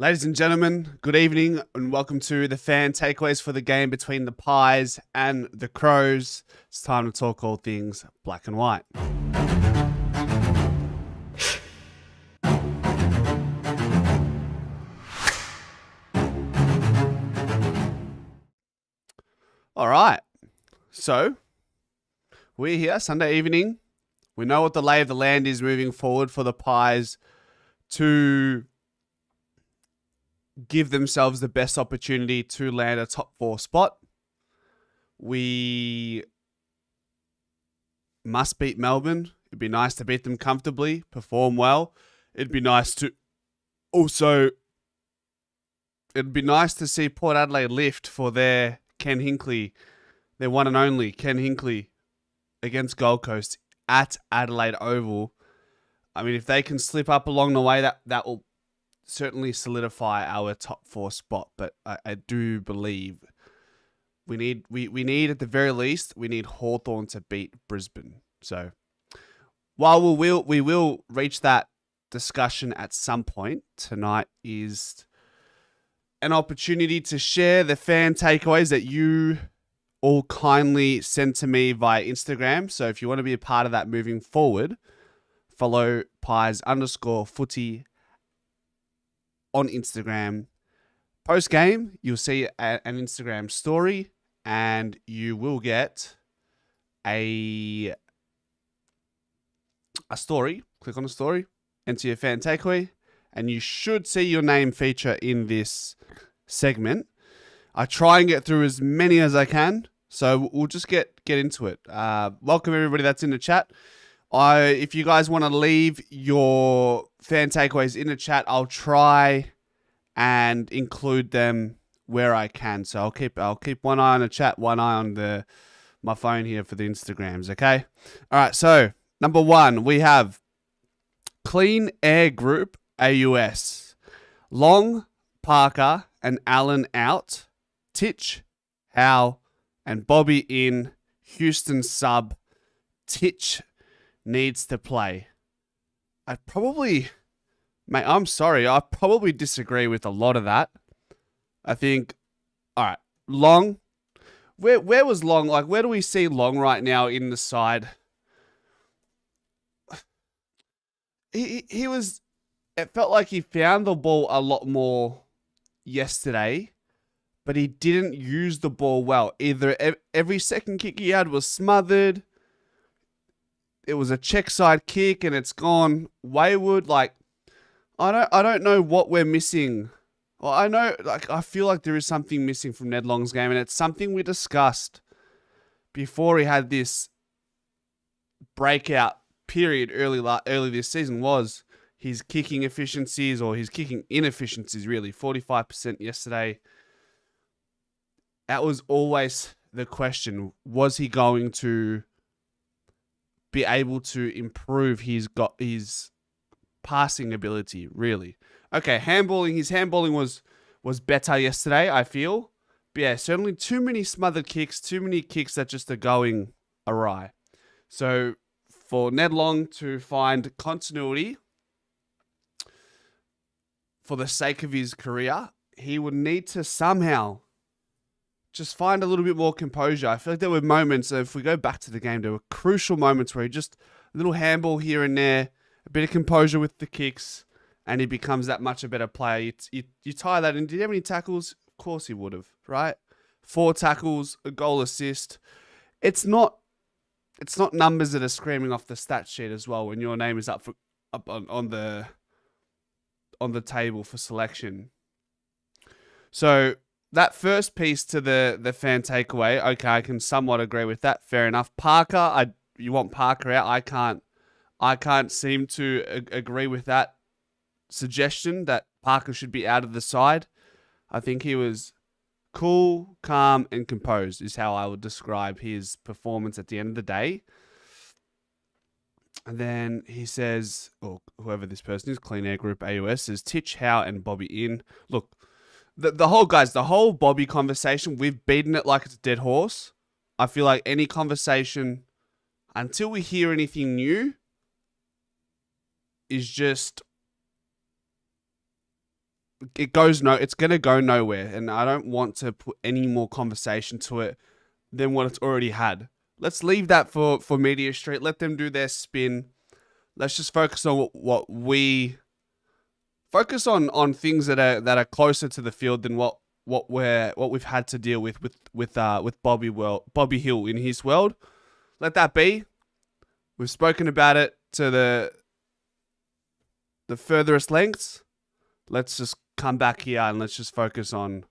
Ladies and gentlemen, good evening and welcome to the fan takeaways for the game between the Pies and the Crows. It's time to talk all things black and white. All right, so we're here Sunday evening. We know what the lay of the land is moving forward for the Pies to give themselves the best opportunity to land a top 4 spot. We must beat Melbourne. It'd be nice to beat them comfortably, perform well. It'd be nice to see Port Adelaide lift for their Ken Hinkley, their one and only Ken Hinkley against Gold Coast at Adelaide Oval. I mean, if they can slip up along the way, that will certainly solidify our top 4 spot. But I do believe we need at the very least, we need Hawthorn to beat Brisbane. So while we will reach that discussion at some point, tonight is an opportunity to share the fan takeaways that you all kindly sent to me via Instagram. So if you want to be a part of that moving forward, follow pies_footy on Instagram. Post game, you'll see an Instagram story and you will get a story. Click on the story, enter your fan takeaway, and you should see your name feature in this segment. I try and get through as many as I can, so we'll just get into it. Welcome everybody that's in the chat. If you guys want to leave your fan takeaways in the chat, I'll try and include them where I can. So I'll keep one eye on the chat, one eye on my phone here for the Instagrams. Okay. All right. So number 1, we have Clean Air Group AUS. Long, Parker, and Allen out. Titch, Howe, and Bobby in. Houston sub. Titch needs to play. I'm sorry, I probably disagree with a lot of that. I think, all right, Long, where was Long? Like, where do we see Long right now in the side? He was, it felt like he found the ball a lot more yesterday, but he didn't use the ball well. Either every second kick he had was smothered. It was a check side kick and it's gone wayward. Like, I don't know what we're missing. Well, I feel like there is something missing from Ned Long's game, and it's something we discussed before he had this breakout period early this season, was his kicking efficiencies, or his kicking inefficiencies, really. 45% yesterday. That was always the question. Was he going to be able to improve his passing ability, really? Okay, his handballing was better yesterday, I feel. But yeah, certainly too many smothered kicks, too many kicks that just are going awry. So for Ned Long to find continuity for the sake of his career, he would need to somehow just find a little bit more composure. I feel like there were moments, if we go back to the game, there were crucial moments where he just, a little handball here and there, a bit of composure with the kicks, and he becomes that much a better player. You tie that in. Did he have any tackles? Of course he would have, right? 4 tackles, a goal assist. It's not numbers that are screaming off the stat sheet as well when your name is up on the table for selection. So that first piece to the fan takeaway, okay, I can somewhat agree with that. Fair enough. Parker, you want Parker out. I can't seem to agree with that suggestion that Parker should be out of the side. I think he was cool, calm, and composed is how I would describe his performance at the end of the day. And then he says, or whoever this person is, Clean Air Group AUS, says Titch, Howe, and Bobby in. Look, the whole Bobby conversation, we've beaten it like it's a dead horse. I feel like any conversation, until we hear anything new, is just it's going to go nowhere. And I don't want to put any more conversation to it than what it's already had. Let's leave that for Media Street. Let them do their spin. Let's just focus on what we focus on things that are closer to the field than what we've had to deal with Bobby Hill in his world. Let that be. We've spoken about it to the furthest lengths. Let's just come back here and let's just focus on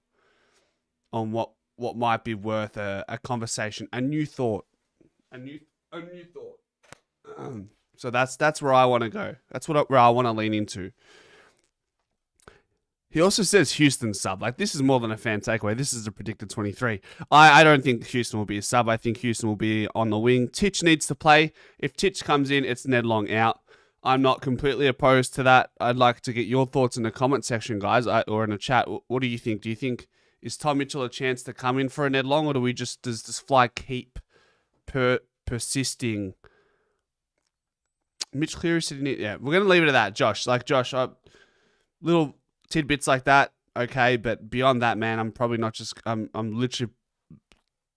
what might be worth a conversation, a new thought. So that's where I want to go. That's where I want to lean into. He also says Houston sub. Like, this is more than a fan takeaway. This is a predicted 23. I don't think Houston will be a sub. I think Houston will be on the wing. Titch needs to play. If Titch comes in, it's Ned Long out. I'm not completely opposed to that. I'd like to get your thoughts in the comment section, guys, or in the chat. What do you think? Do you think, is Tom Mitchell a chance to come in for a Ned Long, or does this fly keep persisting? Mitch Cleary sitting in. Yeah, we're going to leave it at that, Josh. Like, Josh, little tidbits like that, okay, but beyond that, man, I'm probably not just. I'm literally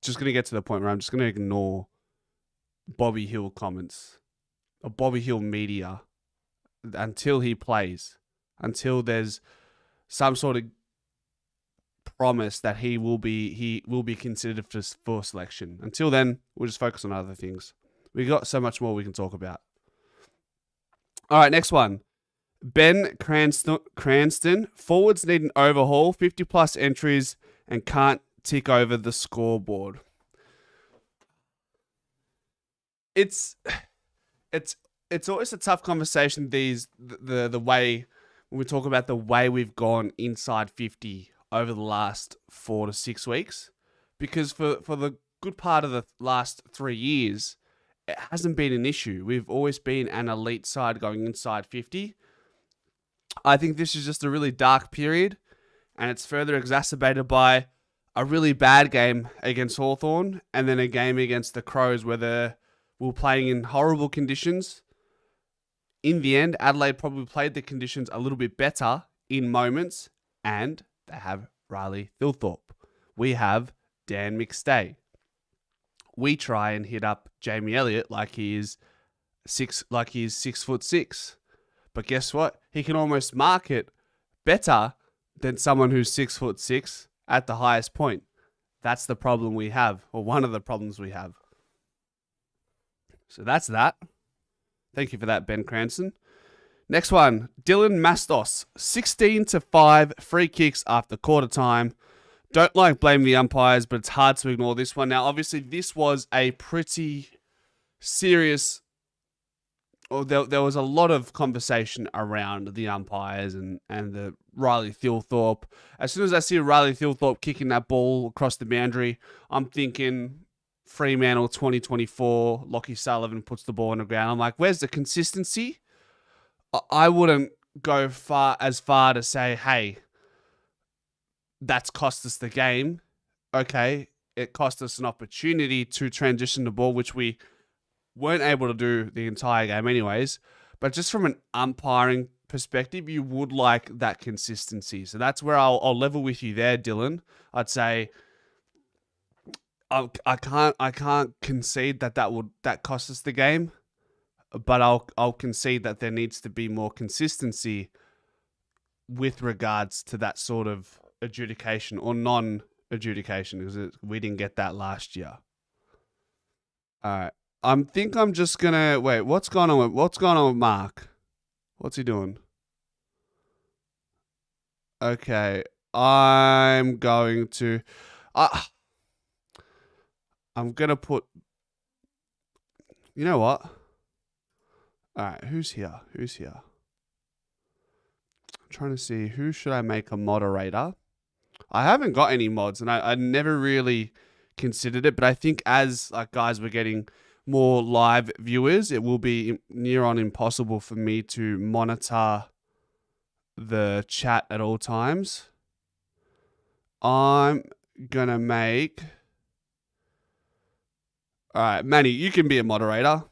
just going to get to the point where I'm just going to ignore Bobby Hill comments or Bobby Hill media until he plays, until there's some sort of promise that he will be considered for selection. Until then, we'll just focus on other things. We got so much more we can talk about. All right, next one. Ben Cranston. Forwards need an overhaul, 50-plus entries, and can't tick over the scoreboard. It's always a tough conversation, the way, when we talk about the way we've gone inside 50 over the last 4 to 6 weeks. Because for the good part of the last 3 years, it hasn't been an issue. We've always been an elite side going inside 50. I think this is just a really dark period, and it's further exacerbated by a really bad game against Hawthorn and then a game against the Crows where we're playing in horrible conditions. In the end, Adelaide probably played the conditions a little bit better in moments, and they have Riley Thilthorpe. We have Dan McStay. We try and hit up Jamie Elliott like he's 6'6". But guess what? He can almost mark it better than someone who's 6'6" at the highest point. That's the problem we have, or one of the problems we have. So that's that. Thank you for that, Ben Cranston. Next one, Dylan Mastos, 16-5 free kicks after quarter time. Don't like blame the umpires, but it's hard to ignore this one. Now, obviously, this was a pretty serious. Or there was a lot of conversation around the umpires and the Riley Thilthorpe. As soon as I see Riley Thilthorpe kicking that ball across the boundary, I'm thinking Fremantle 2024, Lockie Sullivan puts the ball on the ground. I'm like, where's the consistency? I wouldn't go as far to say, hey, that's cost us the game. Okay, it cost us an opportunity to transition the ball, which we weren't able to do the entire game anyways. But just from an umpiring perspective, you would like that consistency. So that's where I'll level with you there, Dylan. I'd say I can't concede that cost us the game, but I'll concede that there needs to be more consistency with regards to that sort of adjudication or non-adjudication, because we didn't get that last year. All right. I'm just gonna wait. What's going on with Mark? What's he doing? Okay, I'm going to. I'm gonna put. You know what? All right, who's here? I'm trying to see who should I make a moderator. I haven't got any mods, and I never really considered it, but I think as guys, we're getting more live viewers, it will be near on impossible for me to monitor the chat at all times. I'm gonna make. All right, Manny, you can be a moderator.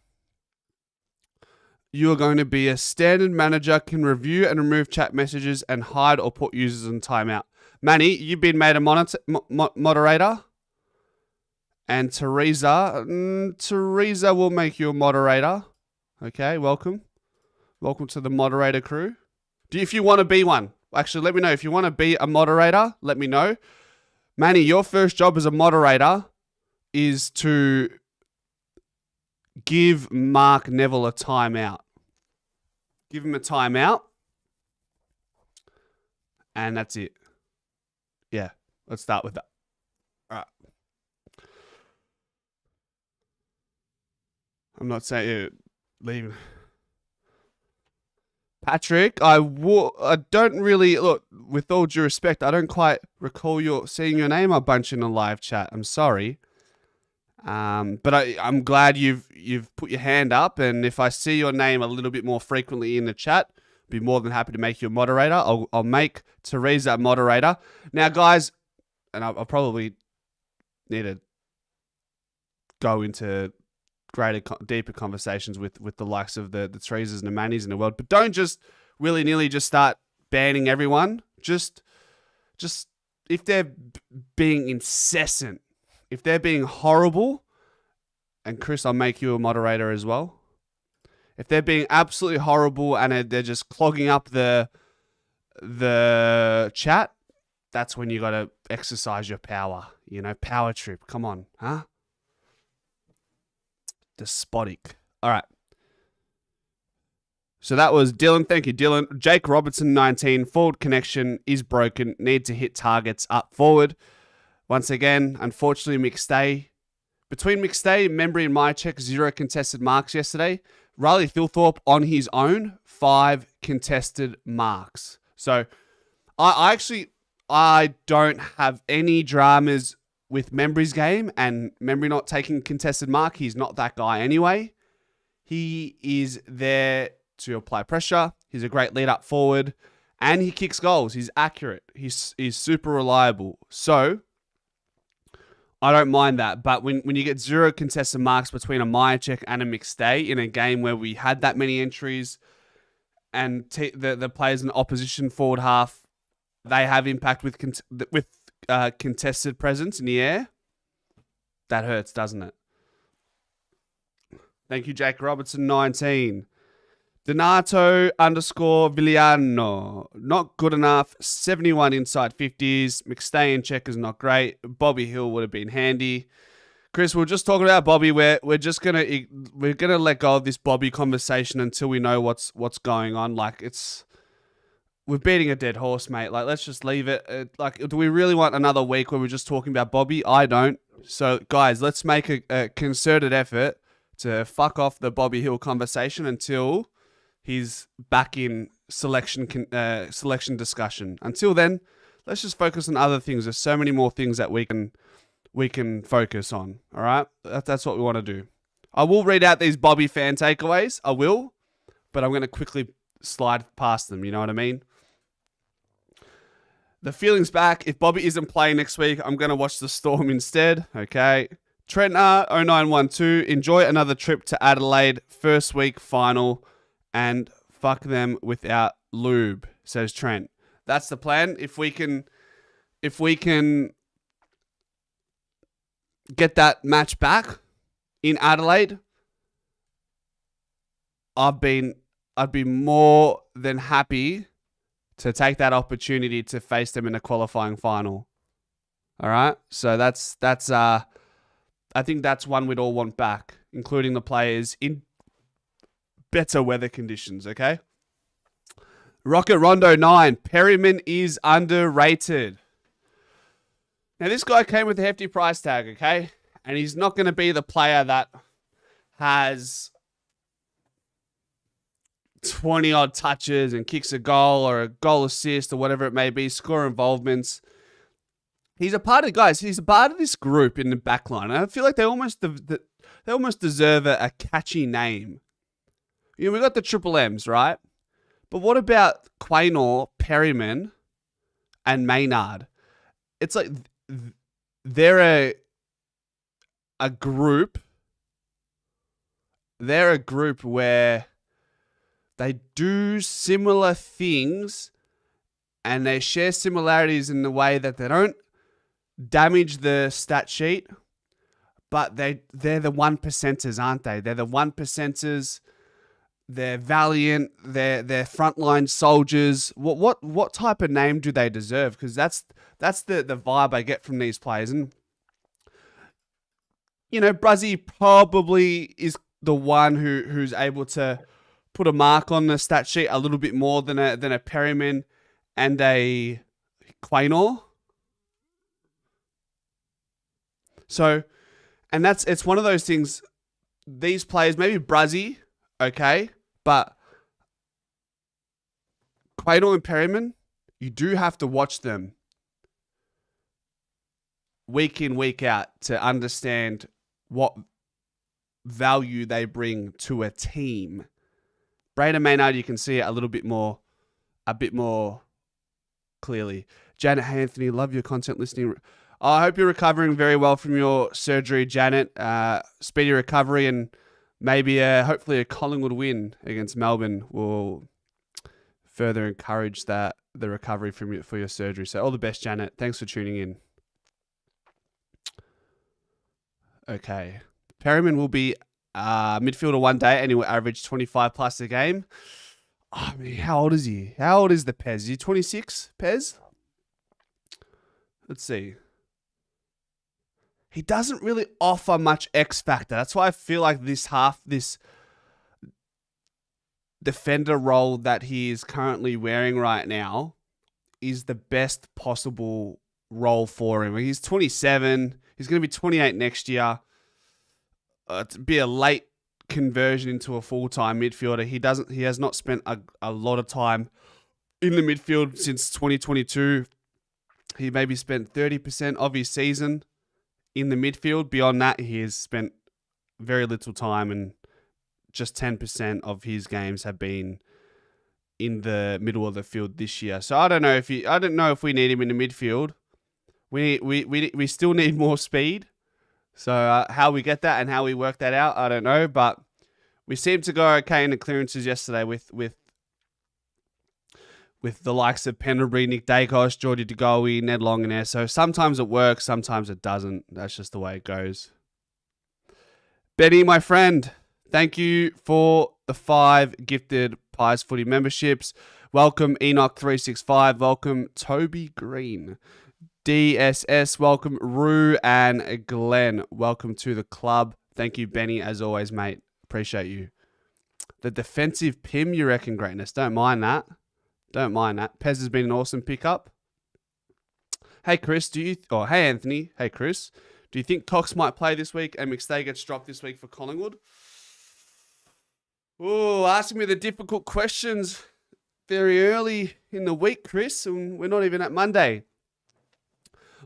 You are going to be a standard manager, can review and remove chat messages and hide or put users in timeout. Manny, you've been made a moderator. And Teresa will make you a moderator. Okay, welcome. Welcome to the moderator crew. If you want to be one, actually, let me know. If you want to be a moderator, let me know. Manny, your first job as a moderator is to give Mark Neville a timeout. Give him a timeout. And that's it. Yeah, let's start with that. All right. I'm not saying leaving. Patrick, I don't really look. With all due respect, I don't quite recall seeing your name a bunch in a live chat. I'm sorry, but I'm glad you've put your hand up. And if I see your name a little bit more frequently in the chat, I'd be more than happy to make you a moderator. I'll make Teresa a moderator. Now, guys, and I'll probably need to go into deeper conversations with the likes of the Teresas and the Mannies in the world. But don't just willy-nilly just start banning everyone. Just if they're being incessant, if they're being horrible, and Chris, I'll make you a moderator as well. If they're being absolutely horrible and they're just clogging up the chat, that's when you got to exercise your power. You know, power trip. Come on, huh? Despotic. All right. So that was Dylan. Thank you, Dylan. Jake Robertson, 19. Forward connection is broken. Need to hit targets up forward. Once again, unfortunately, McStay. Between McStay, Membry, and Mychek, 0 contested marks yesterday. Riley Thilthorpe on his own, 5 contested marks. So I don't have any dramas with Membry's game, and Membry not taking contested mark. He's not that guy anyway. He is there to apply pressure. He's a great lead up forward, and he kicks goals. He's accurate. He's super reliable. So I don't mind that. But when you get 0 contested marks between a Myercheck and a McStay in a game where we had that many entries, and the players in the opposition forward half, they have impact with contested presence in the air, that hurts, doesn't it? Thank you, Jake Robertson, 19. Donato _Villano. Not good enough. 71 inside 50s. McStay and check is not great. Bobby Hill would have been handy. Chris, we're just talking about Bobby. We're gonna let go of this Bobby conversation until we know what's going on. Like, we're beating a dead horse, mate. Like, let's just leave it. Do we really want another week where we're just talking about Bobby? I don't. So, guys, let's make a concerted effort to fuck off the Bobby Hill conversation until he's back in selection discussion. Until then, let's just focus on other things. There's so many more things that we can focus on. All right, that's what we want to do. I will read out these Bobby fan takeaways. I will, but I'm going to quickly slide past them. You know what I mean? The feeling's back. If Bobby isn't playing next week, I'm going to watch the Storm instead. Okay. Trentner 0912. Enjoy another trip to Adelaide. First week final. And fuck them without lube, says Trent. That's the plan. If we can get that match back in Adelaide, I'd be more than happy to take that opportunity to face them in a qualifying final. All right? So that's I think that's one we'd all want back, including the players in better weather conditions, okay? Rocket Rondo 9, Perryman is underrated. Now, this guy came with a hefty price tag, okay? And he's not going to be the player that has 20-odd touches and kicks a goal or a goal assist or whatever it may be, score involvements. He's a part of, guys, he's a part of this group in the backline. And I feel like they almost deserve a catchy name. You know, we got the Triple M's, right? But what about Quaynor, Perryman, and Maynard? It's like they're a group. They're a group where They do similar things and they share similarities in the way that they don't damage the stat sheet, but they're the 1%ers, aren't they? They're the 1%ers. They're valiant. They're frontline soldiers. What type of name do they deserve? Because that's the vibe I get from these players. And Bruzzy probably is the one who's able to put a mark on the stat sheet a little bit more than a Perryman and a Quaynor. So, and it's one of those things. These players, maybe Bruzzy, okay, but Quaynor and Perryman, you do have to watch them week in, week out to understand what value they bring to a team. Braden Maynard, you can see it a bit more clearly. Janet, hey Anthony, love your content listening. I hope you're recovering very well from your surgery, Janet. Speedy recovery and maybe hopefully a Collingwood win against Melbourne will further encourage the recovery for your surgery. So all the best, Janet. Thanks for tuning in. Okay. Perryman will be midfielder one day and he will average 25 plus a game. Oh, I mean, how old is he? How old is the Pez? Is he 26, Pez? Let's see. He doesn't really offer much X factor. That's why I feel like this defender role that he is currently wearing right now is the best possible role for him. He's 27. He's going to be 28 next year. To be a late conversion into a full-time midfielder. He has not spent a lot of time in the midfield since 2022. He maybe spent 30% of his season in the midfield. Beyond that, he has spent very little time, and just 10% of his games have been in the middle of the field this year. So I don't know if we need him in the midfield. We still need more speed. So how we get that and how we work that out, I don't know. But we seemed to go okay in the clearances yesterday with the likes of Pendlebury, Nick Dacos, Geordie De Goey, Ned Long in there. So sometimes it works, sometimes it doesn't. That's just the way it goes. Benny, my friend, thank you for the 5 gifted Pies Footy memberships. Welcome Enoch365. Welcome Toby Green. DSS, welcome Rue and Glenn. Welcome to the club. Thank you, Benny, as always, mate. Appreciate you. The defensive Pim, you reckon greatness. Don't mind that. Don't mind that. Pez has been an awesome pickup. Hey, Chris, hey, Anthony. Hey, Chris. Do you think Cox might play this week and McStay gets dropped this week for Collingwood? Oh, asking me the difficult questions very early in the week, Chris, and we're not even at Monday.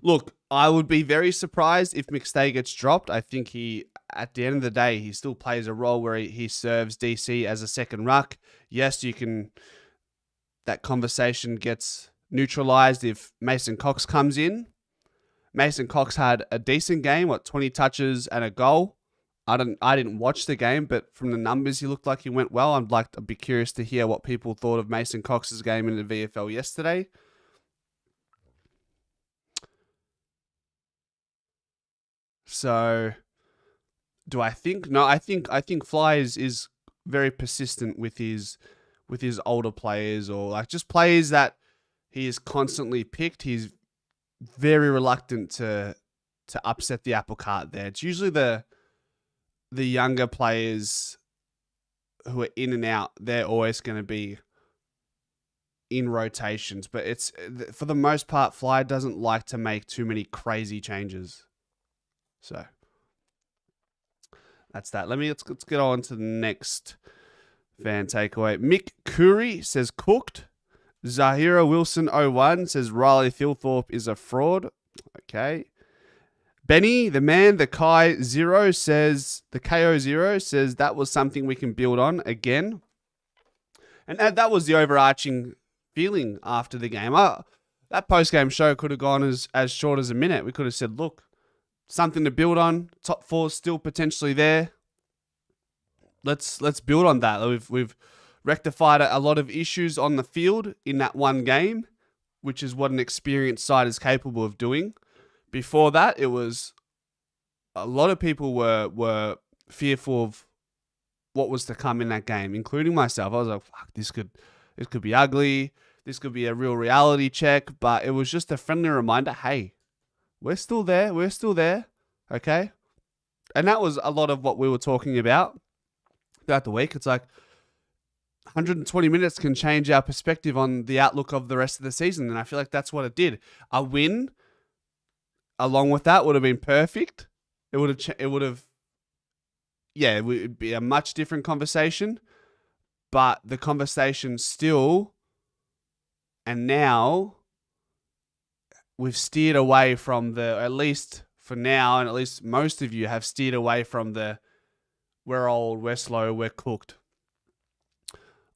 Look, I would be very surprised if McStay gets dropped. I think at the end of the day, he still plays a role where he serves DC as a second ruck. Yes, that conversation gets neutralized if Mason Cox comes in. Mason Cox had a decent game, 20 touches and a goal. I didn't watch the game, but from the numbers, he looked like he went well. I'd be curious to hear what people thought of Mason Cox's game in the VFL yesterday. So, do I think? No, I think Fly is very persistent with his older players, or like just players that he is constantly picked. He's very reluctant to upset the apple cart there. It's usually the younger players who are in and out. They're always going to be in rotations, but it's for the most part, Fly doesn't like to make too many crazy changes. So that's that. Let's get on to the next fan takeaway. Mick Curry says cooked. Zahira Wilson 01 says Riley Thilthorpe is a fraud. Okay. Benny, the man, the Kai Zero says, the KO Zero says that was something we can build on again. And that was the overarching feeling after the game. That post-game show could have gone as short as a minute. We could have said, look, something to build on. Top 4 still potentially there. Let's build on that. We've rectified a lot of issues on the field in that one game, which is what an experienced side is capable of doing. Before that, it was a lot of people were fearful of what was to come in that game, including myself. I was like, fuck, this could be ugly. This could be a real reality check. But it was just a friendly reminder, hey, we're still there. We're still there. Okay? And that was a lot of what we were talking about throughout the week. It's like 120 minutes can change our perspective on the outlook of the rest of the season. And I feel like that's what it did. A win along with that would have been perfect. It would be a much different conversation, but the conversation still, and now we've steered away from at least for now, and at least most of you have steered away from we're old, we're slow, we're cooked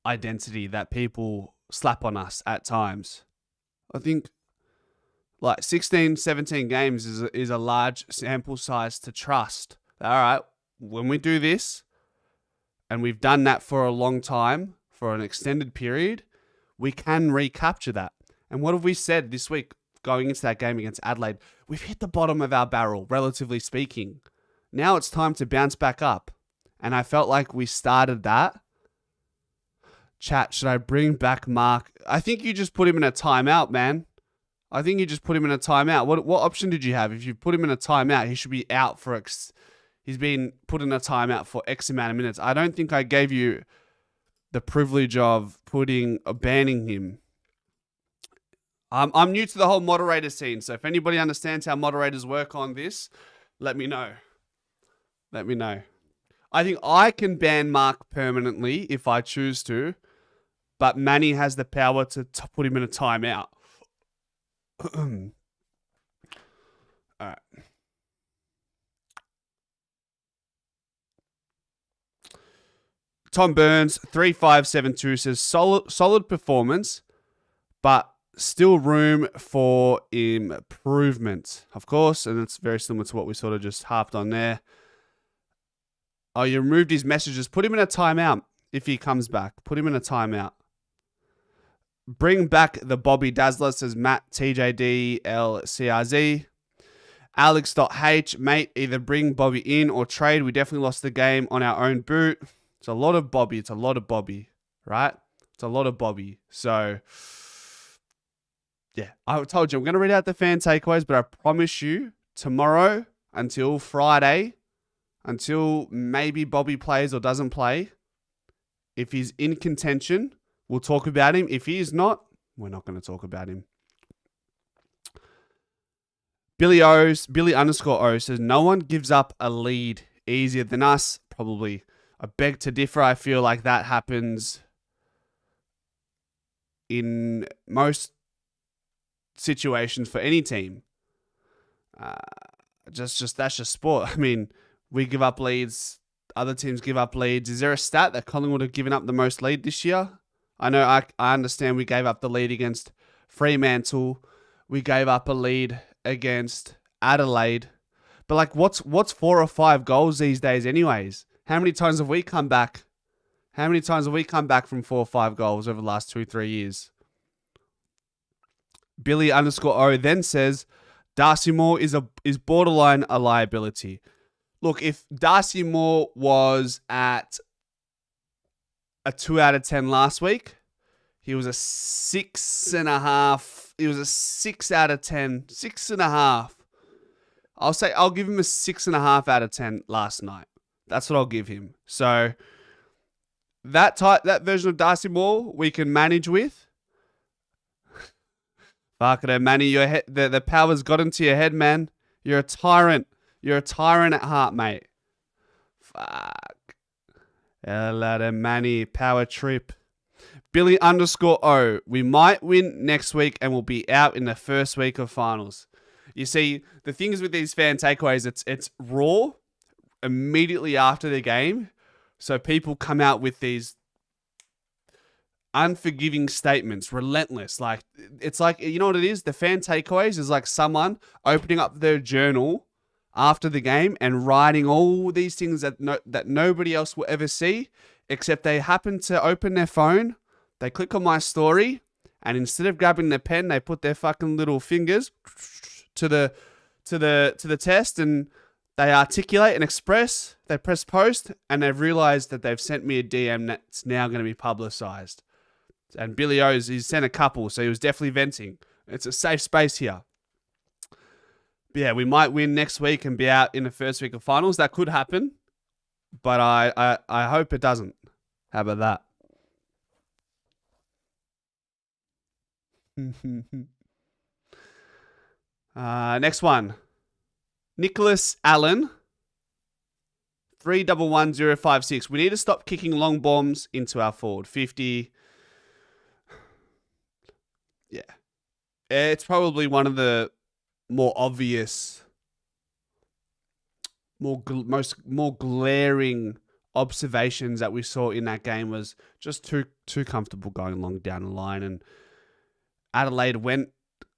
identity that people slap on us at times. I think like 16, 17 games is a large sample size to trust. All right, when we do this, and we've done that for a long time, for an extended period, we can recapture that. And what have we said this week going into that game against Adelaide? We've hit the bottom of our barrel, relatively speaking. Now it's time to bounce back up. And I felt like we started that. Chat, should I bring back Mark? I think you just put him in a timeout, man. I think you just put him in a timeout. What option did you have? If you put him in a timeout, he should be out for he's been put in a timeout for X amount of minutes. I don't think I gave you the privilege of banning him. I'm new to the whole moderator scene, so if anybody understands how moderators work on this, let me know. Let me know. I think I can ban Mark permanently if I choose to, but Manny has the power to put him in a timeout. All right. Tom Burns 3572 says solid performance, but still room for improvement, of course, and it's very similar to what we sort of just harped on there. Oh, you removed his messages. Put him in a timeout if he comes back. Put him in a timeout. Bring back the Bobby Dazzler, says Matt TJDLCRZ. Alex.H, mate, either bring Bobby in or trade. We definitely lost the game on our own boot. It's a lot of Bobby. It's a lot of Bobby, right? It's a lot of Bobby. So, yeah, I told you, I'm going to read out the fan takeaways, but I promise you, tomorrow until Friday, until maybe Bobby plays or doesn't play, if he's in contention, we'll talk about him. If he is not, we're not going to talk about him. Billy_O says, no one gives up a lead easier than us. Probably. I beg to differ. I feel like that happens in most situations for any team. That's just sport. I mean, we give up leads. Other teams give up leads. Is there a stat that Collingwood have given up the most lead this year? I know I understand we gave up the lead against Fremantle. We gave up a lead against Adelaide. But like, what's 4 or 5 goals these days anyways? How many times have we come back? How many times have we come back from 4 or 5 goals over the last 2-3 years? Billy_O then says, Darcy Moore is borderline a liability. Look, if Darcy Moore was at a 2 out of 10 last week, he was a 6.5. He was a 6 out of 10. 6.5. I'll give him a 6.5 out of 10 last night. That's what I'll give him. So that version of Darcy Moore we can manage with. Fuck it, Manny. Your head, the power's got into your head, man. You're a tyrant. You're a tyrant at heart, mate. Fuck. Hello, Manny. Power trip. Billy_O. We might win next week and we'll be out in the first week of finals. You see, the things with these fan takeaways, it's raw immediately after the game. So people come out with these unforgiving statements, relentless. Like, it's like, you know what it is? The fan takeaways is like someone opening up their journal after the game and writing all these things that nobody else will ever see except they happen to open their phone, they click on my story, and instead of grabbing their pen, they put their fucking little fingers to the test, and they articulate and express. They press post, and they've realized that they've sent me a DM that's now going to be publicized. And Billy O's, he's sent a couple, so he was definitely venting. It's a safe space here. But yeah, we might win next week and be out in the first week of finals. That could happen, but I hope it doesn't. How about that? Next one. Nicholas Allen, 311056. We need to stop kicking long bombs into our forward 50. Yeah. It's probably one of the more obvious, more glaring observations that we saw in that game was just too comfortable going along down the line, and Adelaide went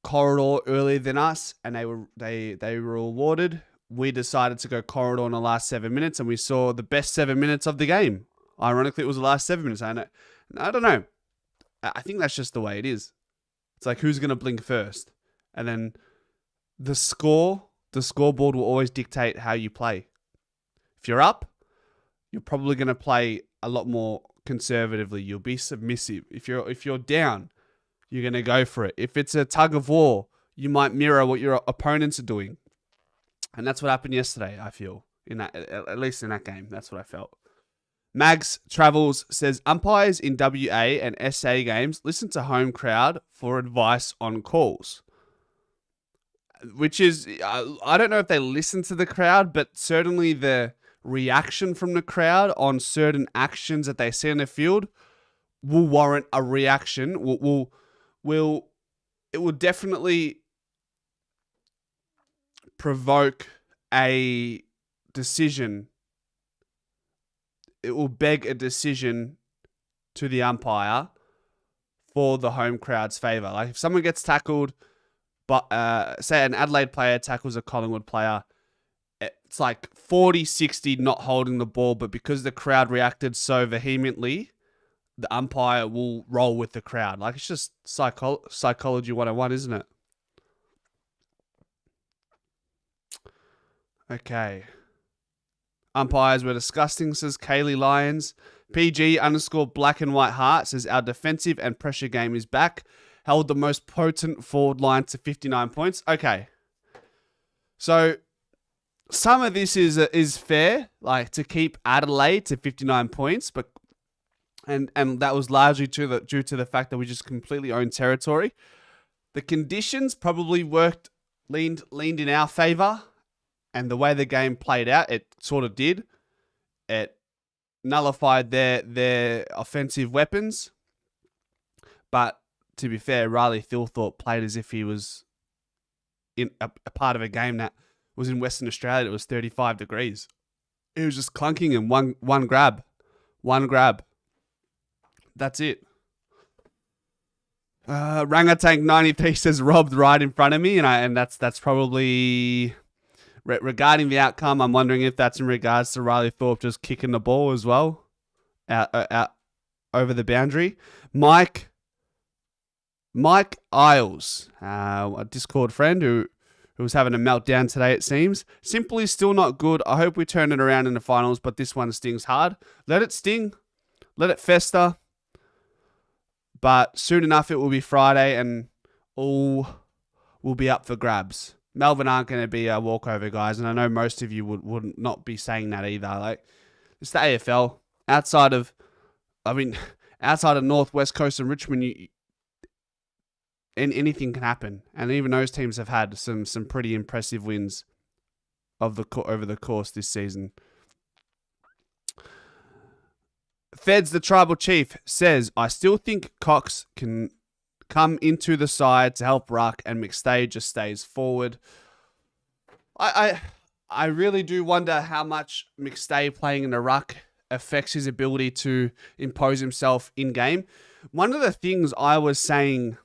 corridor earlier than us, and they were rewarded. We decided to go corridor in the last 7 minutes, and we saw the best 7 minutes of the game. Ironically, it was the last 7 minutes. I don't know. I think that's just the way it is. It's like, who's going to blink first? And then the scoreboard will always dictate how you play. If you're up, you're probably going to play a lot more conservatively. You'll be submissive. If you're down, you're going to go for it. If it's a tug of war, you might mirror what your opponents are doing. And that's what happened yesterday, I feel, at least in that game. That's what I felt. Mags Travels says, umpires in WA and SA games listen to home crowd for advice on calls. Which is, I don't know if they listen to the crowd, but certainly the reaction from the crowd on certain actions that they see on the field will warrant a reaction. It will definitely provoke a decision. It will beg a decision to the umpire for the home crowd's favour. Like if someone gets tackled, but say an Adelaide player tackles a Collingwood player, it's like 40-60 not holding the ball, but because the crowd reacted so vehemently, the umpire will roll with the crowd. Like it's just psychology 101, isn't it? Okay. Umpires were disgusting, says Kaylee Lyons. PG _ black and white heart says our defensive and pressure game is back. Held the most potent forward line to 59 points. Okay. So some of this is fair, like to keep Adelaide to 59 points, but and that was largely due to the fact that we just completely owned territory. The conditions probably leaned in our favour. And the way the game played out, it sort of did. It nullified their offensive weapons. But to be fair, Riley Thilthorpe played as if he was in a part of a game that was in Western Australia. It was 35 degrees. It was just clunking and one grab. That's it. Rangatank 93 says robbed right in front of me, and that's probably. Regarding the outcome, I'm wondering if that's in regards to Riley Thorpe just kicking the ball as well out over the boundary. Mike Isles, a Discord friend who was having a meltdown today, it seems. Simply still not good. I hope we turn it around in the finals, but this one stings hard. Let it sting. Let it fester. But soon enough, it will be Friday and all will be up for grabs. Melbourne aren't going to be a walkover, guys, and I know most of you would not be saying that either. Like, it's the AFL. Outside of North, West Coast and Richmond, anything can happen. And even those teams have had some pretty impressive wins over the course this season. Feds, the tribal chief, says, I still think Cox can come into the side to help ruck, and McStay just stays forward. I really do wonder how much McStay playing in the ruck affects his ability to impose himself in game. One of the things I was saying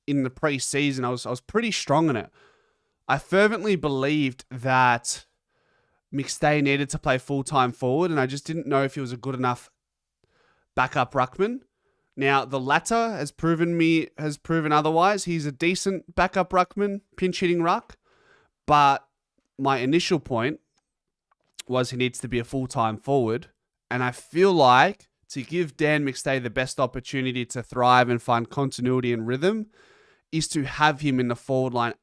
in the pre-season, I was pretty strong in it. I fervently believed that McStay needed to play full-time forward, and I just didn't know if he was a good enough backup ruckman. Now, the latter has proven otherwise. He's a decent backup ruckman, pinch hitting ruck. But my initial point was he needs to be a full-time forward. And I feel like to give Dan McStay the best opportunity to thrive and find continuity and rhythm is to have him in the forward line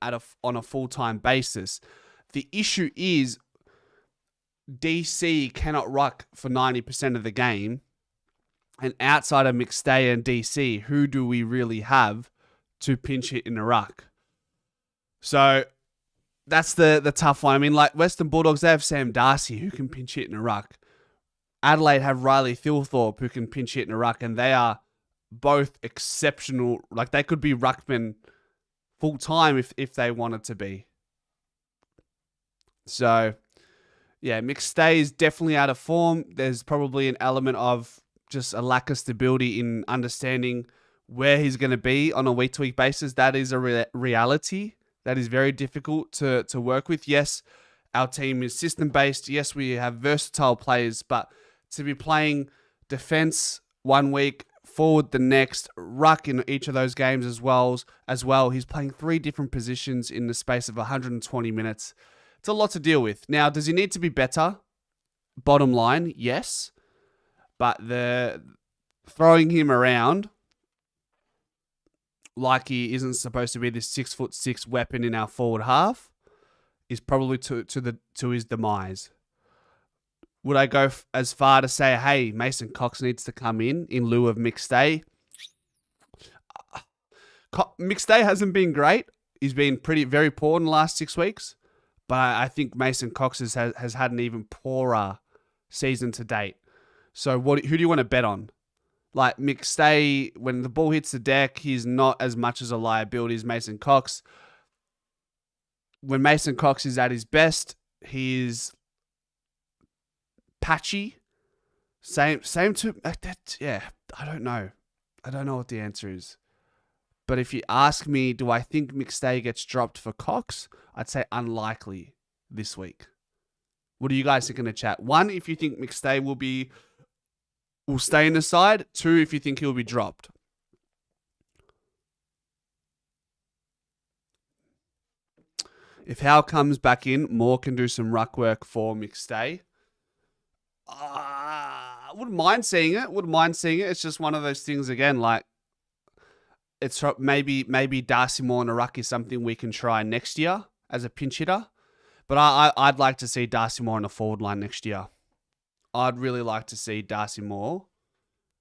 on a full-time basis. The issue is DC cannot ruck for 90% of the game. And outside of McStay and DC, who do we really have to pinch hit in the ruck? So that's the tough one. I mean, like Western Bulldogs, they have Sam Darcy who can pinch hit in the ruck. Adelaide have Riley Thilthorpe who can pinch hit in a ruck, and they are both exceptional. Like, they could be ruckmen full-time if they wanted to be. So, yeah, McStay is definitely out of form. There's probably an element of just a lack of stability in understanding where he's going to be on a week-to-week basis. That is a reality. That is very difficult to work with. Yes, our team is system-based. Yes, we have versatile players, but to be playing defense one week, forward the next, ruck in each of those games as well. He's playing 3 different positions in the space of 120 minutes. It's a lot to deal with. Now, does he need to be better? Bottom line, yes. But the throwing him around like he isn't supposed to be this 6'6" weapon in our forward half is probably to his demise. Would I go as far to say, hey, Mason Cox needs to come in lieu of McStay? McStay hasn't been great. He's been very poor in the last 6 weeks. But I think Mason Cox has had an even poorer season to date. So who do you want to bet on? Like McStay, when the ball hits the deck, he's not as much as a liability as Mason Cox. When Mason Cox is at his best, he's patchy. Same to yeah. I don't know what the answer is. But if you ask me, do I think McStay gets dropped for Cox? I'd say unlikely this week. What do you guys think in the chat? 1, if you think McStay will stay in the side. 2, if you think he'll be dropped. If Howe comes back in, Moore can do some ruck work for McStay. Wouldn't mind seeing it. It's just one of those things again, like it's maybe Darcy Moore in a ruck is something we can try next year as a pinch hitter. But I'd like to see Darcy Moore in the forward line next year. I'd really like to see Darcy Moore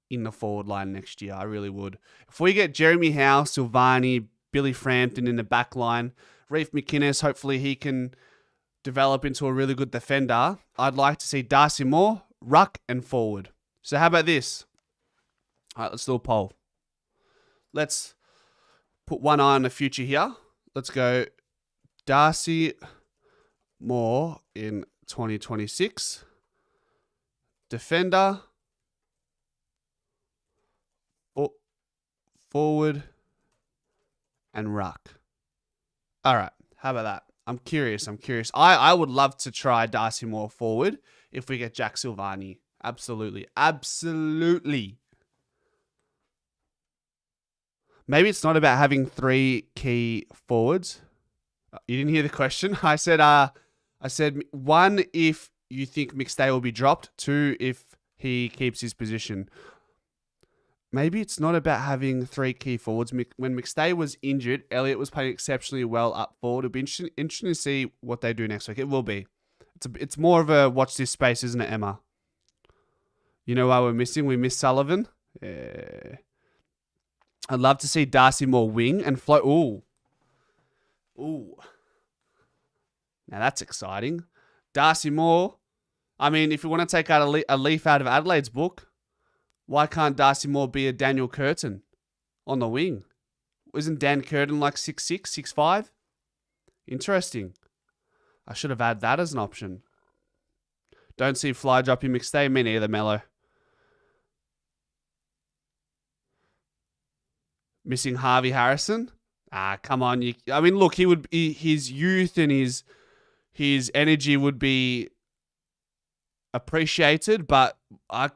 in the forward line next year. I really would. If we get Jeremy Howe, Silvani, Billy Frampton in the back line, Reef McInnes, hopefully he can develop into a really good defender. I'd like to see Darcy Moore, ruck, and forward. So how about this? All right, let's do a poll. Let's put one eye on the future here. Let's go Darcy Moore in 2026. Defender. Forward. And ruck. All right. How about that? I'm curious. I would love to try Darcy Moore forward if we get Jack Silvani. Absolutely. Maybe it's not about having 3 key forwards. You didn't hear the question. I said 1, if you think McStay will be dropped. 2, if he keeps his position. Maybe it's not about having 3 key forwards. When McStay was injured, Elliott was playing exceptionally well up forward. It'll be interesting to see what they do next week. It will be. It's more of a watch this space, isn't it, Emma? You know why we're missing? We miss Sullivan. Yeah. I'd love to see Darcy Moore wing and float. Ooh. Now that's exciting. Darcy Moore. I mean, if you want to take out a leaf out of Adelaide's book, why can't Darcy Moore be a Daniel Curtin on the wing? Isn't Dan Curtin like 6'6", 6'5"? Interesting. I should have had that as an option. Don't see fly dropping McStay. Me neither, Mello. Missing Harvey Harrison? Come on. Look, his youth and his energy would be appreciated, but I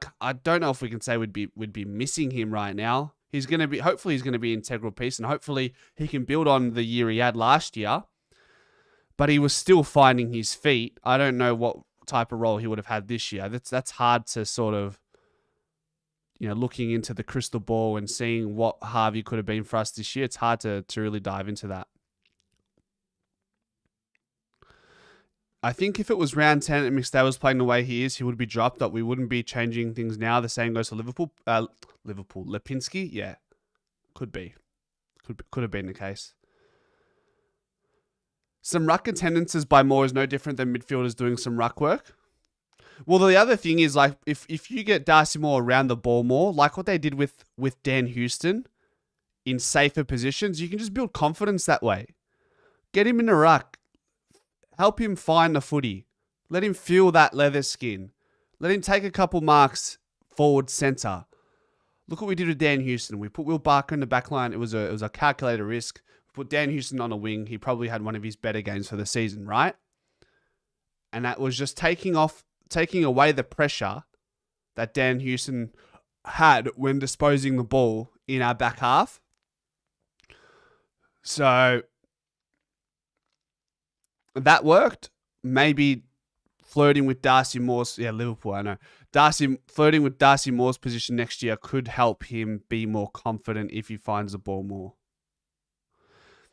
don't know if we can say we'd be missing him right now. Hopefully he's gonna be an integral piece, and hopefully he can build on the year he had last year. But he was still finding his feet. I don't know what type of role he would have had this year. That's hard to sort of, looking into the crystal ball and seeing what Harvey could have been for us this year. It's hard to really dive into that. I think if it was round 10 and McStay was playing the way he is, he would be dropped up. We wouldn't be changing things now. The same goes to Liverpool. Lipinski? Yeah. Could be. Could have been the case. Some ruck attendances by Moore is no different than midfielders doing some ruck work. Well, the other thing is, like, if you get Darcy Moore around the ball more, like what they did with Dan Houston in safer positions, you can just build confidence that way. Get him in the ruck. Help him find the footy. Let him feel that leather skin. Let him take a couple marks forward centre. Look what we did with Dan Houston. We put Will Barker in the back line. It was a calculated risk. We put Dan Houston on a wing. He probably had one of his better games for the season, right? And that was just taking away the pressure that Dan Houston had when disposing the ball in our back half. So that worked. Maybe flirting with Darcy Moore's... Yeah, Liverpool, I know. Flirting with Darcy Moore's position next year could help him be more confident if he finds the ball more.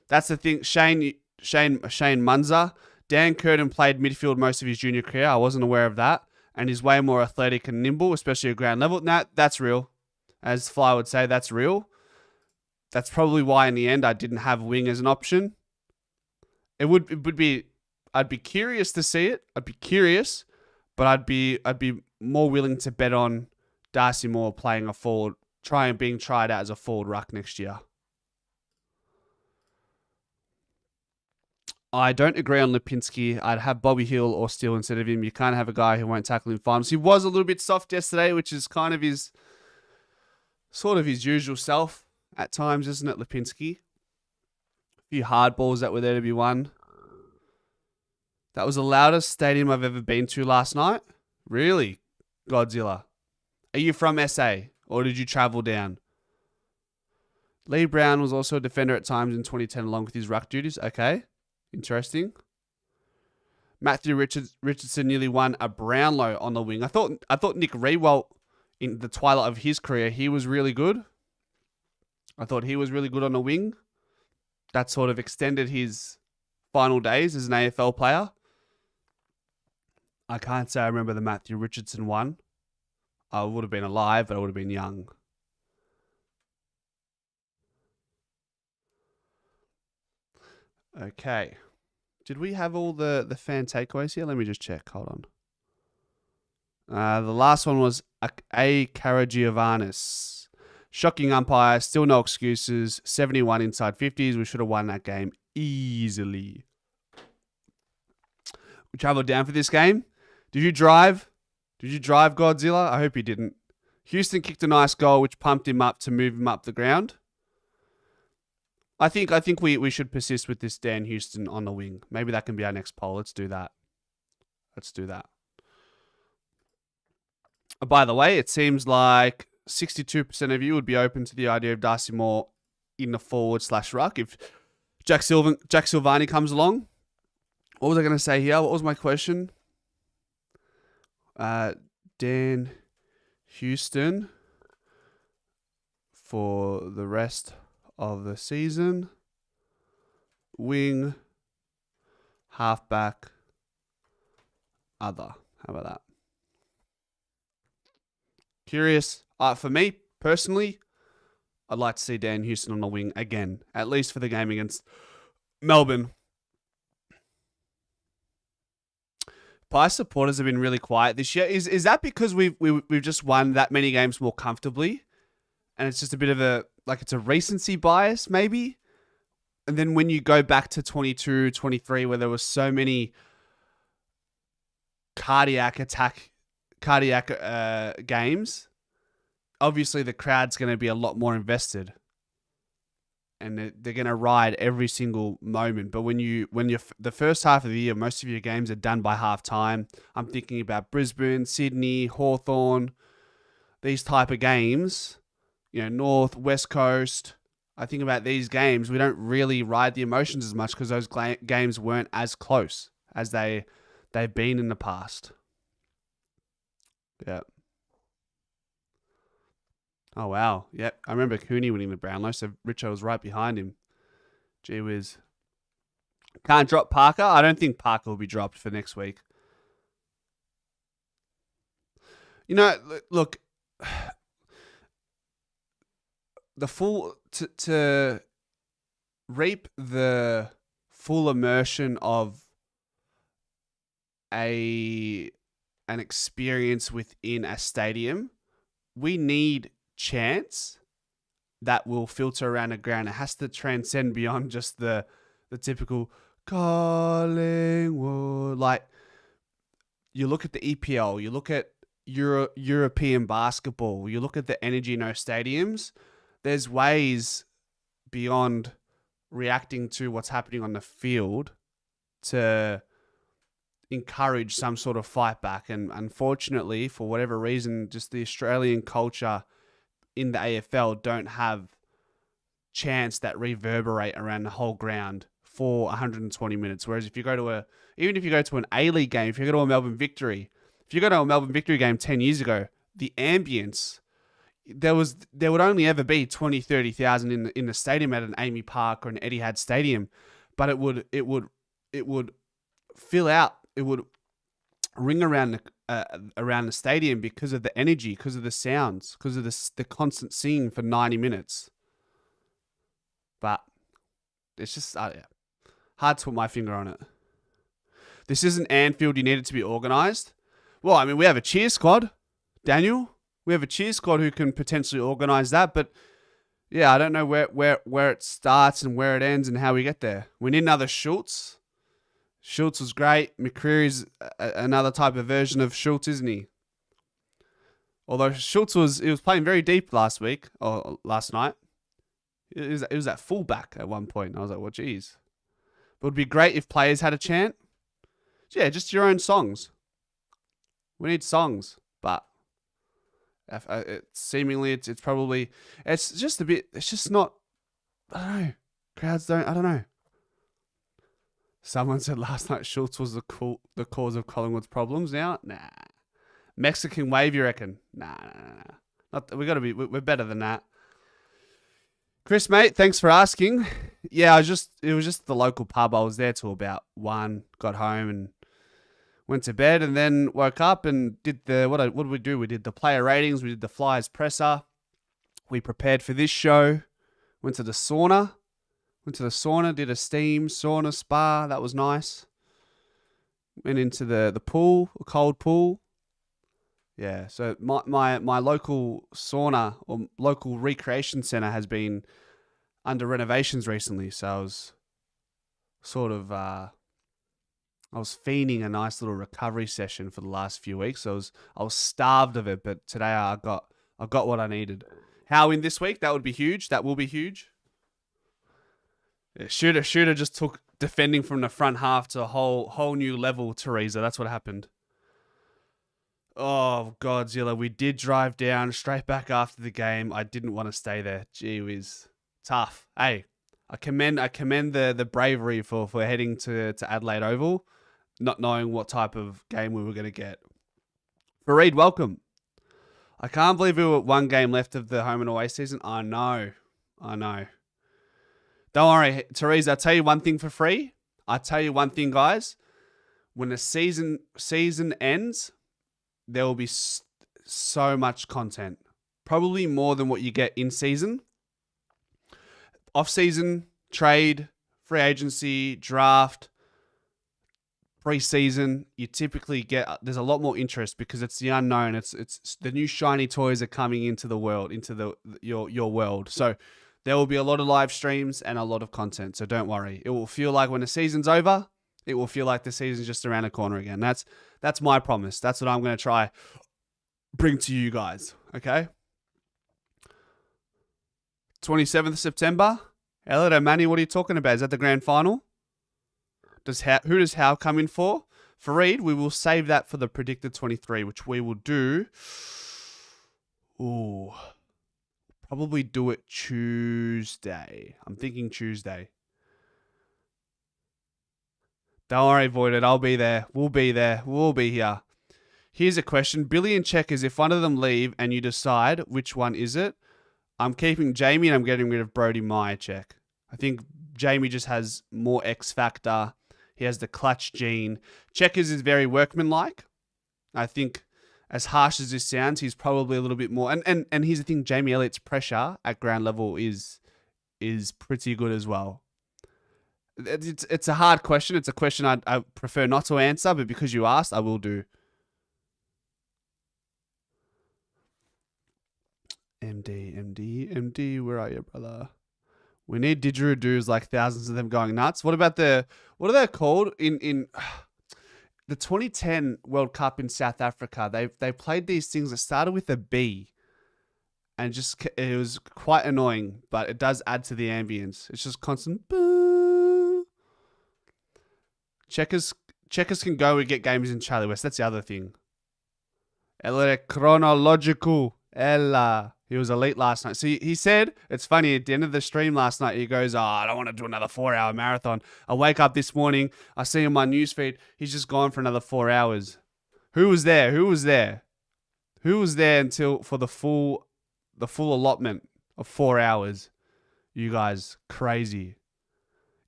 That's the thing. Shane Munzer. Dan Curtin played midfield most of his junior career. I wasn't aware of that. And he's way more athletic and nimble, especially at ground level. Now, that's real. As Fly would say, that's real. That's probably why in the end I didn't have wing as an option. It would be... I'd be curious to see it. I'd be curious, but I'd be more willing to bet on Darcy Moore playing a forward, being tried out as a forward ruck next year. I don't agree on Lipinski. I'd have Bobby Hill or Steele instead of him. You can't have a guy who won't tackle in finals. He was a little bit soft yesterday, which is kind of his usual self at times, isn't it, Lipinski? A few hard balls that were there to be won. That was the loudest stadium I've ever been to last night. Really? Godzilla. Are you from SA or did you travel down? Lee Brown was also a defender at times in 2010 along with his ruck duties. Okay. Interesting. Matthew Richardson nearly won a Brownlow on the wing. I thought Nick Rewalt, in the twilight of his career, he was really good. I thought he was really good on the wing. That sort of extended his final days as an AFL player. I can't say I remember the Matthew Richardson one. I would have been alive, but I would have been young. Okay. Did we have all the fan takeaways here? Let me just check. Hold on. The last one was A. Karagiovannis. Shocking umpire. Still no excuses. 71 inside 50s. We should have won that game easily. We travelled down for this game. Did you drive? Did you drive, Godzilla? I hope you didn't. Houston kicked a nice goal, which pumped him up to move him up the ground. I think we should persist with this Dan Houston on the wing. Maybe that can be our next poll. Let's do that. By the way, it seems like 62% of you would be open to the idea of Darcy Moore in the forward/ruck if Jack Silvani comes along. What was I going to say here? What was my question? Dan Houston for the rest of the season. Wing, halfback, other. How about that? Curious. For me, personally, I'd like to see Dan Houston on the wing again, at least for the game against Melbourne. Pies supporters have been really quiet this year. Is that because we've just won that many games more comfortably, and it's just a bit of it's a recency bias maybe? And then when you go back to 22, 23, where there were so many cardiac games, obviously the crowd's going to be a lot more invested. and they're going to ride every single moment. But when you're the first half of the year, most of your games are done by half time. I'm thinking about Brisbane, Sydney, Hawthorn, these type of games, North, West Coast. I think about these games, we don't really ride the emotions as much because those games weren't as close as they've been in the past. Yeah. Oh, wow. Yep. I remember Cooney winning the Brownlow, so Richo was right behind him. Gee whiz. Can't drop Parker. I don't think Parker will be dropped for next week. Look, the full to reap the full immersion of an experience within a stadium, we need chance that will filter around the ground. It has to transcend beyond just the typical Collingwood. Like, you look at the EPL, you look at European basketball, you look at the energy in those stadiums. There's ways beyond reacting to what's happening on the field to encourage some sort of fight back. And unfortunately, for whatever reason, just the Australian culture in the AFL don't have chants that reverberate around the whole ground for 120 minutes. Whereas if you go to even if you go to an A-League game, if you go to a Melbourne Victory game 10 years ago, the ambience, there would only ever be 20, 30,000 in the stadium at an Amy Park or an Etihad Stadium, but it would fill out. It would ring around the stadium because of the energy, because of the sounds, because of the constant singing for 90 minutes. But it's just hard to put my finger on it. This isn't Anfield. You need it to be organised. Well, I mean, we have a cheer squad, Daniel. We have a cheer squad who can potentially organise that. But yeah, I don't know where it starts and where it ends and how we get there. We need another Schultz. Schultz was great. McCreary's another type of version of Schultz, isn't he? Although Schultz was playing very deep last night. It was at fullback at one point. I was like, well, geez. But it would be great if players had a chant. Yeah, just your own songs. We need songs, but seemingly it's just a bit. It's just not. I don't know. Crowds don't. I don't know. Someone said last night Schultz was the cause of Collingwood's problems. Now, nah. Mexican wave, you reckon? Nah. We're better than that. Chris, mate, thanks for asking. Yeah, it was just the local pub. I was there till about 1, got home and went to bed, and then woke up and did what did we do? We did the player ratings, we did the Flyers presser, we prepared for this show, went to the sauna, did a steam sauna spa, that was nice. Went into the pool, a cold pool. Yeah, so my local sauna or local recreation centre has been under renovations recently, so I was sort of I was fiending a nice little recovery session for the last few weeks. So I was starved of it, but today I got what I needed. How in this week? That would be huge. That will be huge. Yeah, Shooter just took defending from the front half to a whole new level. Teresa, that's what happened. Oh, Godzilla, we did drive down straight back after the game. I didn't want to stay there. Gee whiz. Tough. Hey, I commend the bravery for heading to Adelaide Oval, not knowing what type of game we were going to get. Fareed, welcome. I can't believe we were one game left of the home and away season. I know. Don't worry, Teresa, I'll tell you one thing for free. I'll tell you one thing, guys. When the season ends, there will be so much content. Probably more than what you get in season. Off-season, trade, free agency, draft, pre-season, you typically get, there's a lot more interest because it's the unknown. It's the new shiny toys are coming into the world, into your world. So there will be a lot of live streams and a lot of content. So don't worry. It will feel like when the season's over, it will feel like the season's just around the corner again. That's my promise. That's what I'm going to try bring to you guys. Okay? 27th of September. Adelaide, Manny, what are you talking about? Is that the grand final? Who does Howe come in for? Fareed, we will save that for the predicted 23, which we will do. Ooh. Probably do it Tuesday. I'm thinking Tuesday. Don't worry, Voided. I'll be there. We'll be there. We'll be here. Here's a question. Billy and Checkers, if one of them leave and you decide which one is it, I'm keeping Jamie and I'm getting rid of Brody Myercheck. I think Jamie just has more X factor. He has the clutch gene. Checkers is very workmanlike. I think as harsh as this sounds, he's probably a little bit more. And here's the thing, Jamie Elliott's pressure at ground level is pretty good as well. It's a hard question. It's a question I prefer not to answer, but because you asked, I will do. MD, where are you, brother? We need didgeridoos, like thousands of them going nuts. What about what are they called in the 2010 World Cup in South Africa? They played these things that started with a B, and it was quite annoying, but it does add to the ambience. It's just constant. Boo. Checkers can go and get games in Charlie West. That's the other thing. Ele chronological. Ella. He was elite last night. So he said, it's funny, at the end of the stream last night, he goes, I don't want to do another 4-hour marathon. I wake up this morning, I see on my newsfeed, he's just gone for another 4 hours. Who was there until for the full allotment of 4 hours? You guys, crazy.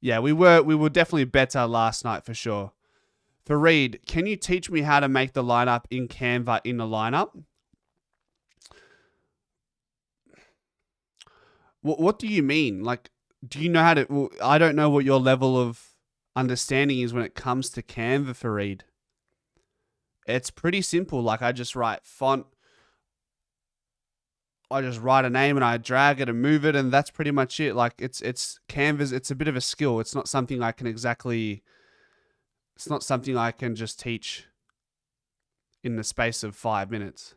Yeah, we were definitely better last night for sure. Fareed, can you teach me how to make the lineup in Canva in the lineup? What do you mean? Like, do you know how to... Well, I don't know what your level of understanding is when it comes to Canva, Fareed. It's pretty simple. Like, I just write font. I just write a name and I drag it and move it, and that's pretty much it. Like, it's Canva's... It's a bit of a skill. It's not something I can exactly... It's not something I can just teach in the space of 5 minutes.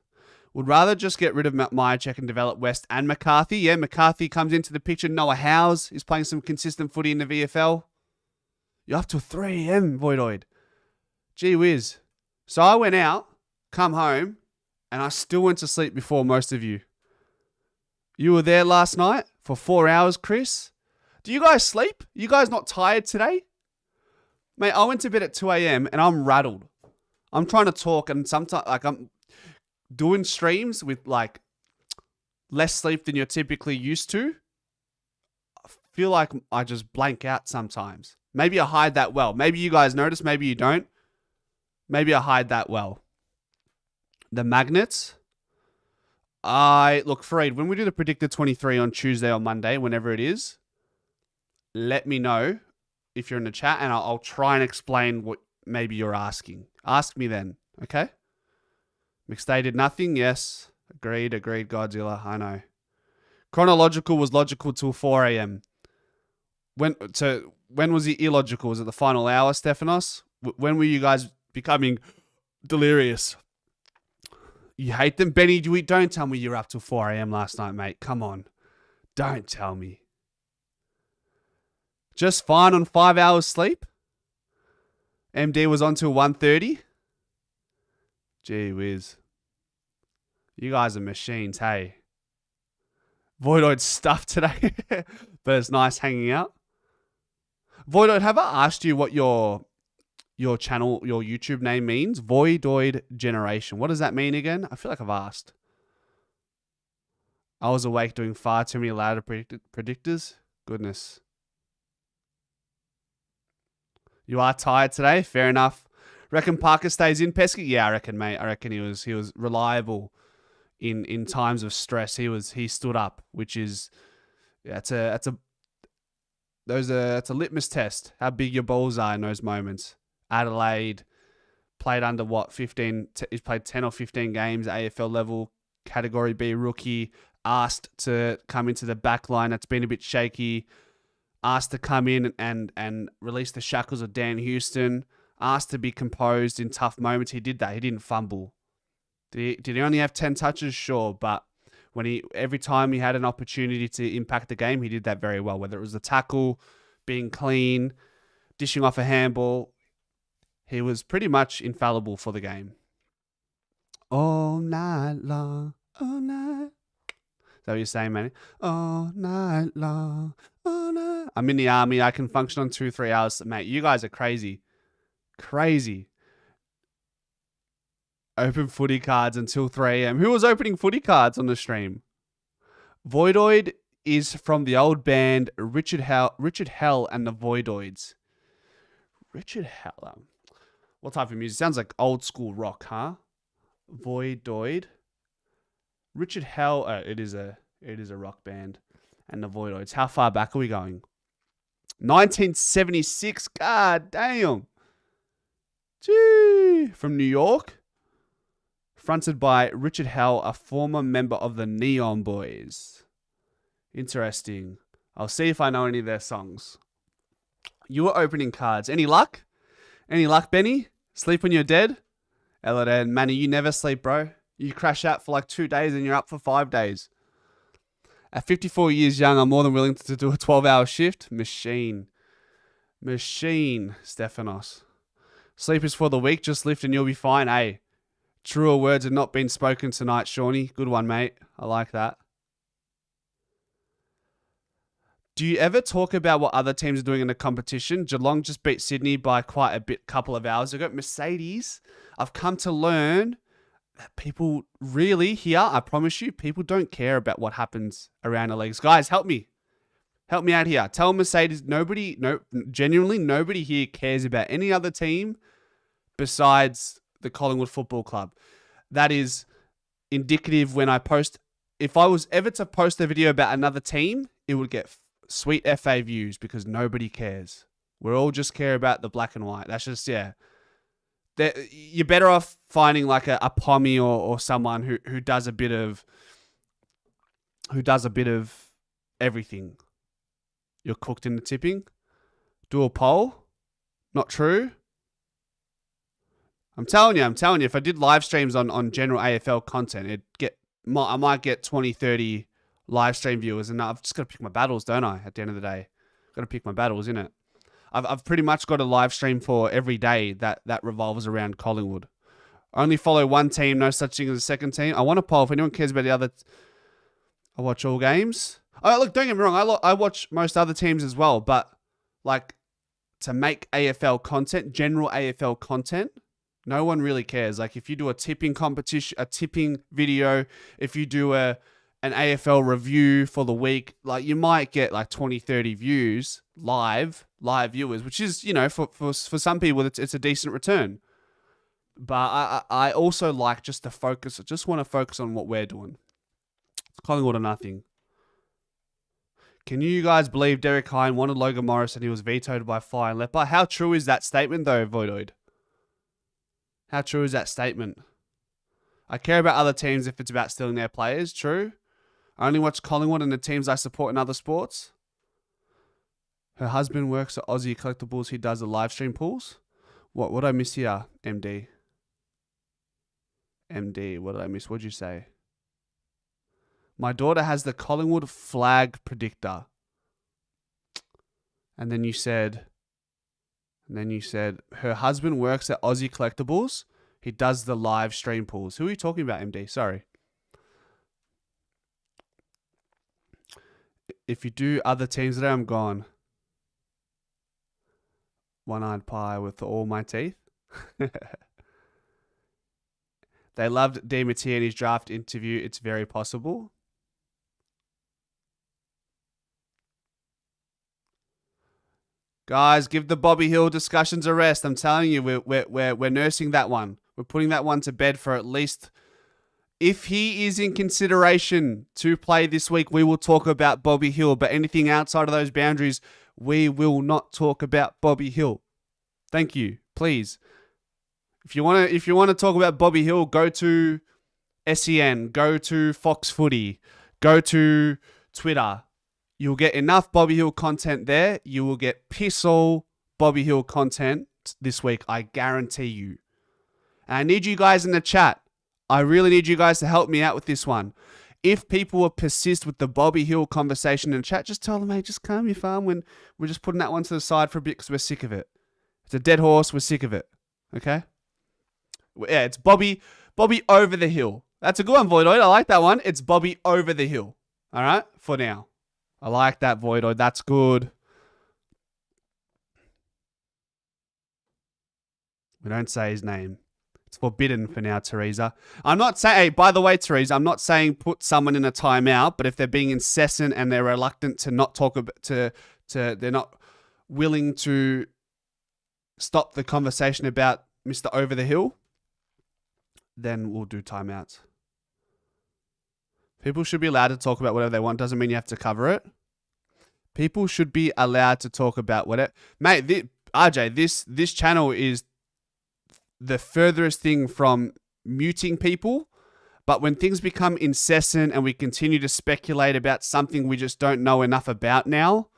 Would rather just get rid of Myercheck and develop West and McCarthy. Yeah, McCarthy comes into the picture. Noah Howes is playing some consistent footy in the VFL. You're up till 3 a.m, Voidoid. Gee whiz. So I went out, come home, and I still went to sleep before most of you. You were there last night for 4 hours, Chris. Do you guys sleep? You guys not tired today? Mate, I went to bed at 2 a.m. and I'm rattled. I'm trying to talk, and sometimes I'm doing streams with like less sleep than you're typically used to. I feel like I just blank out sometimes. Maybe I hide that well. Maybe you guys notice, maybe you don't. Maybe I hide that well. The magnets. Look, Fareed, when we do the predicted 23 on Tuesday or Monday, whenever it is, let me know if you're in the chat, and I'll try and explain what maybe you're asking. Ask me then, okay? McStay did nothing. Yes. Agreed, Godzilla. I know. Chronological was logical till 4 a.m. When was he illogical? Was it the final hour, Stephanos? When were you guys becoming delirious? You hate them? Benny, don't tell me you're up till 4 a.m. last night, mate. Come on. Don't tell me. Just fine on 5 hours sleep? MD was on till 1:30? Gee whiz. You guys are machines, hey. Voidoid's stuffed today, but it's nice hanging out. Voidoid, have I asked you what your channel, your YouTube name means? Voidoid Generation. What does that mean again? I feel like I've asked. I was awake doing far too many louder predictors. Goodness. You are tired today? Fair enough. Reckon Parker stays in, Pesky? Yeah, I reckon, mate. I reckon he was reliable in times of stress. He stood up, which is it's a litmus test how big your balls are in those moments. Adelaide played under what 15? He's played 10 or 15 games AFL level, Category B rookie. Asked to come into the back line. That's been a bit shaky. Asked to come in and release the shackles of Dan Houston. Asked to be composed in tough moments. He did that. He didn't fumble. Did he only have 10 touches? Sure, but Every time he had an opportunity to impact the game, he did that very well. Whether it was the tackle, being clean, dishing off a handball, he was pretty much infallible for the game. All night long, all night. Is that what you're saying, man? All night long, all night. I'm in the army. I can function on 2-3 hours. Mate, you guys are crazy. Crazy. Open footy cards until 3 a.m. Who was opening footy cards on the stream? Voidoid is from the old band Richard Hell and the Voidoids. Richard Hell. What type of music? Sounds like old school rock, huh? Voidoid. Richard Hell. It is a rock band. And the Voidoids. How far back are we going? 1976. God damn. Gee. From New York. Fronted by Richard Hell, a former member of the Neon Boys. Interesting. I'll see if I know any of their songs. You were opening cards. Any luck? Any luck, Benny? Sleep when you're dead? Adelaide, Manny, you never sleep, bro. You crash out for like 2 days and you're up for 5 days. At 54 years young, I'm more than willing to do a 12-hour shift. Machine, Stephanos. Sleep is for the weak. Just lift and you'll be fine. Hey, truer words have not been spoken tonight, Shawnee. Good one, mate. I like that. Do you ever talk about what other teams are doing in the competition? Geelong just beat Sydney by quite a couple of hours ago. Mercedes, I've come to learn that people really here, I promise you, people don't care about what happens around the leagues. Guys, help me. Help me out here. Tell Mercedes, genuinely nobody here cares about any other team besides the Collingwood Football Club. That is indicative when I post. If I was ever to post a video about another team, it would get sweet FA views because nobody cares. We all just care about the black and white. That's just, yeah. You're better off finding like a Pommy or someone who does a bit of everything. You're cooked in the tipping. Do a poll. Not true. I'm telling you, if I did live streams on general AFL content, I might get 20, 30 live stream viewers, and I've just got to pick my battles, don't I? At the end of the day, got to pick my battles, innit? I've pretty much got a live stream for every day that revolves around Collingwood. Only follow one team, no such thing as a second team. I want to poll if anyone cares about the other. I watch all games. Oh, look, don't get me wrong. I watch most other teams as well, but like to make AFL content, general AFL content, no one really cares. Like if you do a tipping competition, a tipping video, if you do an AFL review for the week, like you might get like 20, 30 views, live viewers, which is, for some people, it's a decent return. But I also like just to focus, I just want to focus on what we're doing. Collingwood or nothing. Can you guys believe Derek Hine wanted Logan Morris and he was vetoed by Fly and Leper? How true is that statement though, Voidoid? How true is that statement? I care about other teams if it's about stealing their players, true. I only watch Collingwood and the teams I support in other sports. Her husband works at Aussie Collectibles. He does the live stream pools. What did I miss here, MD? MD, what did I miss? What'd you say? My daughter has the Collingwood flag predictor. And then you said her husband works at Aussie Collectibles. He does the live stream pools. Who are you talking about, MD? Sorry. If you do other teams today, I'm gone. One-eyed pie with all my teeth. They loved DiMattia in his draft interview. It's very possible. Guys, give the Bobby Hill discussions a rest. I'm telling you, we're nursing that one. We're putting that one to bed for at least. If he is in consideration to play this week, we will talk about Bobby Hill. But anything outside of those boundaries, we will not talk about Bobby Hill. Thank you. Please. If you want to talk about Bobby Hill, go to SEN, go to Fox Footy, go to Twitter. You'll get enough Bobby Hill content there. You will get piss all Bobby Hill content this week. I guarantee you. And I need you guys in the chat. I really need you guys to help me out with this one. If people will persist with the Bobby Hill conversation in chat, just tell them, hey, just calm your farm when we're just putting that one to the side for a bit because we're sick of it. It's a dead horse. We're sick of it. Okay? Yeah, it's Bobby over the hill. That's a good one, Voidoid. I like that one. It's Bobby over the hill. All right? For now. I like that, Voidoid. That's good. We don't say his name. It's forbidden for now, Teresa. I'm not saying, hey, by the way, Teresa, I'm not saying put someone in a timeout, but if they're being incessant and they're reluctant to not talk about, they're not willing to stop the conversation about Mr. Over the Hill, then we'll do timeouts. People should be allowed to talk about whatever they want. Doesn't mean you have to cover it. People should be allowed to talk about whatever. Mate, RJ, this channel is the furthest thing from muting people, but when things become incessant and we continue to speculate about something we just don't know enough about now,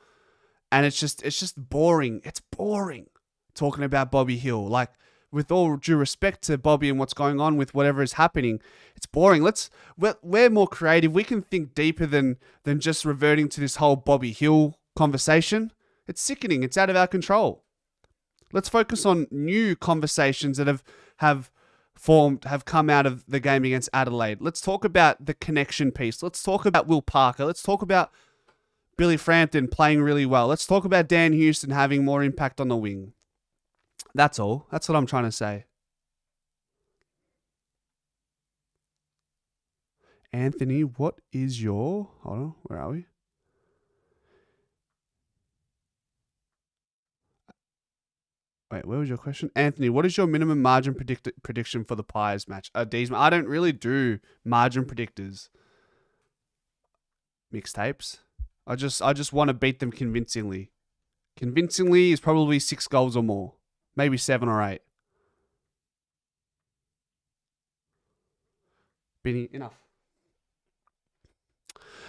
and it's just boring. It's boring talking about Bobby Hill. Like, with all due respect to Bobby and what's going on with whatever is happening, it's boring. We're more creative. We can think deeper than just reverting to this whole Bobby Hill conversation. It's sickening. It's out of our control. Let's focus on new conversations that have come out of the game against Adelaide. Let's talk about the connection piece. Let's talk about Will Parker. Let's talk about Billy Frampton playing really well. Let's talk about Dan Houston having more impact on the wing. That's all. That's what I'm trying to say. Anthony, what is your... Hold on, where are we? Wait, where was your question? Anthony, what is your minimum margin prediction for the Pies match? Deesman, I don't really do margin predictors. Mixtapes. I just want to beat them convincingly. Convincingly is probably 6 goals or more. Maybe 7 or 8. Benny, enough.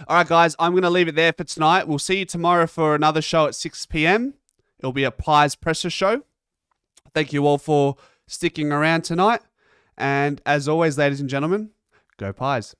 All right, guys, I'm going to leave it there for tonight. We'll see you tomorrow for another show at 6 p.m. It'll be a Pies Presser show. Thank you all for sticking around tonight. And as always, ladies and gentlemen, go Pies.